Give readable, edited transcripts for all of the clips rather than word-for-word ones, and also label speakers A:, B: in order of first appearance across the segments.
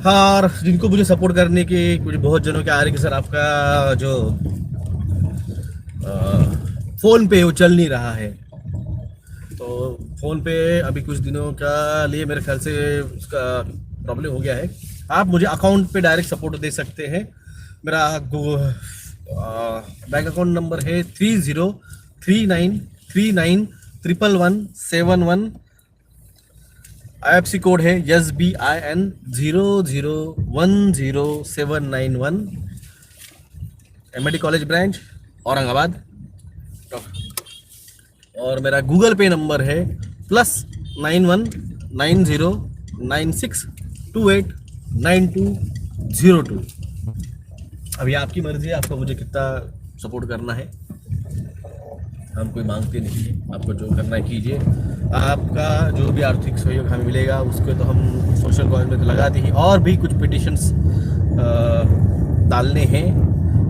A: हाँ, और जिनको मुझे सपोर्ट करने की कुछ बहुत जनों के आ रही कि सर आपका जो फ़ोन पे वो चल नहीं रहा है। तो फ़ोन पे अभी कुछ दिनों का लिए मेरे ख्याल से उसका प्रॉब्लम हो गया है। आप मुझे अकाउंट पे डायरेक्ट सपोर्ट दे सकते हैं। मेरा बैंक अकाउंट नंबर है 303939111171। IFC कोड है SBIN 00100791। MIT college branch Aurangabad. और मेरा गूगल पे नंबर है +919096289202। अभी आपकी मर्जी है, आपको मुझे कितना सपोर्ट करना है। हम कोई मांगते नहीं है, आपको जो करना है कीजिए। आपका जो भी आर्थिक सहयोग हमें मिलेगा उसको तो हम सोशल कॉज में तो लगाते ही, और भी कुछ पिटिशंस डालने हैं।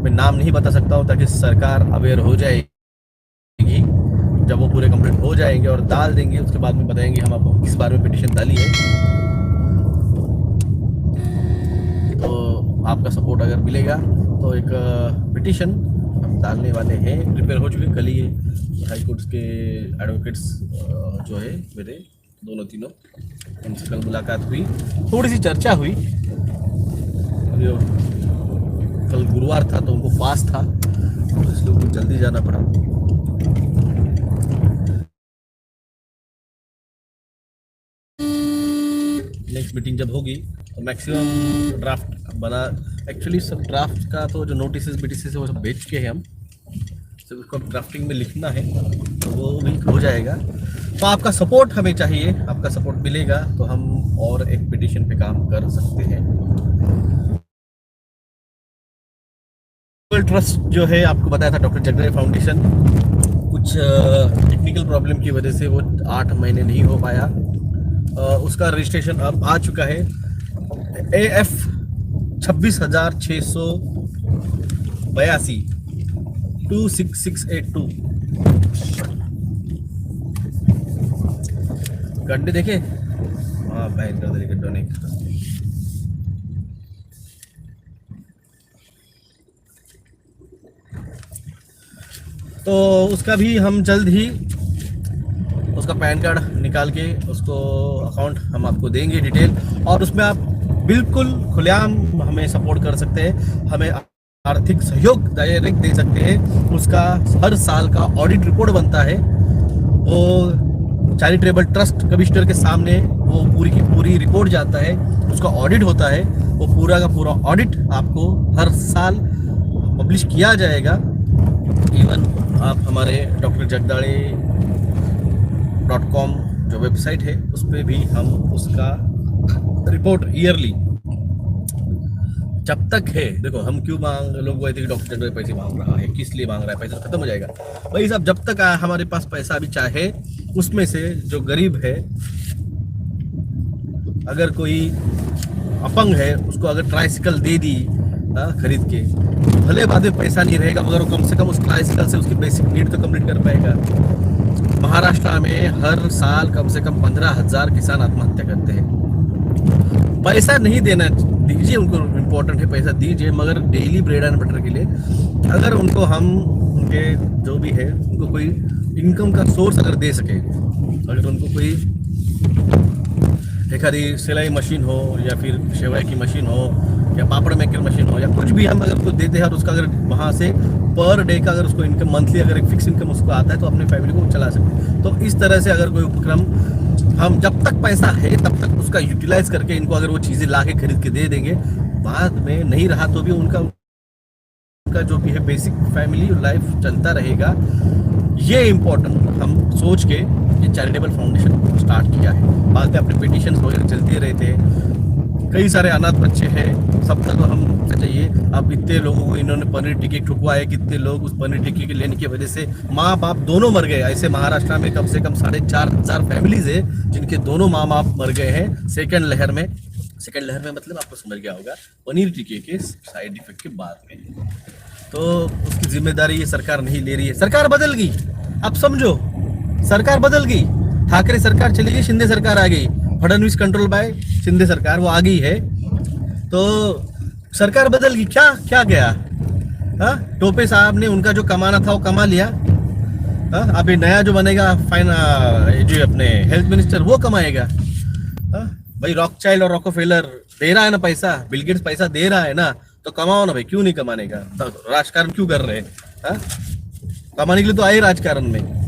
A: मैं नाम नहीं बता सकता हूँ ताकि सरकार अवेयर हो जाएगी। जब वो पूरे कंप्लीट हो जाएंगे और डाल देंगे उसके बाद में बताएंगे हम आपको किस बारे में पिटिशन डाली है। तो आपका सपोर्ट अगर मिलेगा तो एक पिटिशन हम डालने वाले हैं। प्रिपेयर हो चुके, कल ही हाई कोर्ट के एडवोकेट्स जो है मेरे दोनों तीनों, उनसे कल मुलाकात हुई, थोड़ी सी चर्चा हुई। कल गुरुवार था तो उनको फास्ट था, तो इसलिए उनको जल्दी जाना पड़ा। नेक्स्ट मीटिंग जब होगी तो मैक्सिमम ड्राफ्ट बना, एक्चुअली सब ड्राफ्ट का तो जो नोटिस BTC से वो सब भेज के हैं हम, सिर्फ उसको ड्राफ्टिंग में लिखना है तो वो भी हो जाएगा। तो आपका सपोर्ट हमें चाहिए, आपका सपोर्ट मिलेगा तो हम और एक पिटिशन पे काम कर सकते हैं। ट्रस्ट जो है आपको बताया था, डॉक्टर जगदळे फाउंडेशन, कुछ टेक्निकल प्रॉब्लम की वजह से वो 8 महीने नहीं हो पाया। उसका रजिस्ट्रेशन अब आ चुका है AF 26,682 26682। गड्ढे देखे, हाँ बैंक कर डोनेट। तो उसका भी हम जल्द ही उसका पैन कार्ड निकाल के उसको अकाउंट हम आपको देंगे डिटेल, और उसमें आप बिल्कुल खुलेआम हमें सपोर्ट कर सकते हैं, हमें आर्थिक सहयोग डायरेक्ट दे सकते हैं। उसका हर साल का ऑडिट रिपोर्ट बनता है, वो चैरिटेबल ट्रस्ट कमिश्नर के सामने वो पूरी की पूरी रिपोर्ट जाता है, उसका ऑडिट होता है। वो पूरा का पूरा ऑडिट आपको हर साल पब्लिश किया जाएगा। इवन आप हमारे drjagdale.com जो वेबसाइट है उस पर भी हम उसका रिपोर्ट ईयरली जब तक है, देखो हम क्यों मांग, लोग बोलते हैं कि डॉक्टर जगदळे पैसे मांग रहा है, किस लिए मांग रहा है, पैसा खत्म हो जाएगा भाई साहब। जब तक हमारे पास पैसा भी चाहे, उसमें से जो गरीब है, अगर कोई अपंग है, उसको अगर ट्राइसिकल दे दी खरीद के, भले बाद में पैसा नहीं रहेगा मगर वो कम से कम उस ट्राइसिकल से उसकी बेसिक नीड तो कंप्लीट कर पाएगा। महाराष्ट्र में हर साल कम से कम 15,000 किसान आत्महत्या करते हैं। पैसा नहीं देना दीजिए उनको, इम्पोर्टेंट है पैसा दीजिए, मगर डेली ब्रेड एंड बटर के लिए अगर उनको हम उनके जो भी है उनको कोई इनकम का सोर्स अगर दे सके, अगर उनको कोई एक आधी सिलाई मशीन हो या फिर सेवाई की मशीन हो या पापड़ मेकर मशीन हो या कुछ भी हम अगर उसको देते हैं और उसका अगर वहाँ से पर डे का अगर उसको इनकम मंथली अगर एक फिक्स इनकम उसको आता है तो अपने फैमिली को चला सकते। तो इस तरह से अगर कोई उपक्रम हम जब तक पैसा है तब तक उसका यूटिलाइज करके इनको अगर वो चीज़ें ला के खरीद के दे देंगे, बाद में नहीं रहा तो भी उनका जो भी है बेसिक फैमिली लाइफ चलता रहेगा। ये इम्पोर्टेंट हम सोच के ये चैरिटेबल फाउंडेशन स्टार्ट किया है। बाद में अपने पिटिशंस वगैरह चलते रहते हैं, कई सारे अनाथ बच्चे हैं, सब तक तो हम चाहिए। अब इतने लोगों को इन्होंने पनीर टिक्की ठुकवाए, कितने लोग उस पनीर टिक्की के लेने की वजह से माँ बाप दोनों मर गए। ऐसे महाराष्ट्र में कम से कम 4,500 फैमिलीज है जिनके दोनों माँ बाप मर गए हैं सेकेंड लहर में। सेकेंड लहर में मतलब आपको समझ गया होगा, पनीर टिक्की के साइड इफेक्ट के बाद में। तो उसकी जिम्मेदारी ये सरकार नहीं ले रही है। सरकार बदल गई, अब समझो सरकार बदल गई। ठाकरे सरकार चली गई, शिंदे सरकार आ गई। फडणवीस कंट्रोल बाय शिंदे सरकार वो आ गई है। तो सरकार बदल गई, क्या क्या गया? हाँ, टोपे साहब ने उनका जो कमाना था वो कमा लिया। हाँ, अभी नया जो बनेगा जो अपने हेल्थ मिनिस्टर वो कमाएगा। हाँ, भाई रॉकचाइल्ड और रॉकफेलर दे रहा है ना पैसा, बिल गेट्स पैसा दे रहा है ना, तो कमाओ ना भाई, क्यों नहीं कमाने का? तो राजकारण क्यों कर रहे हैं? हाँ, कमाने के लिए तो आए राजकारण में।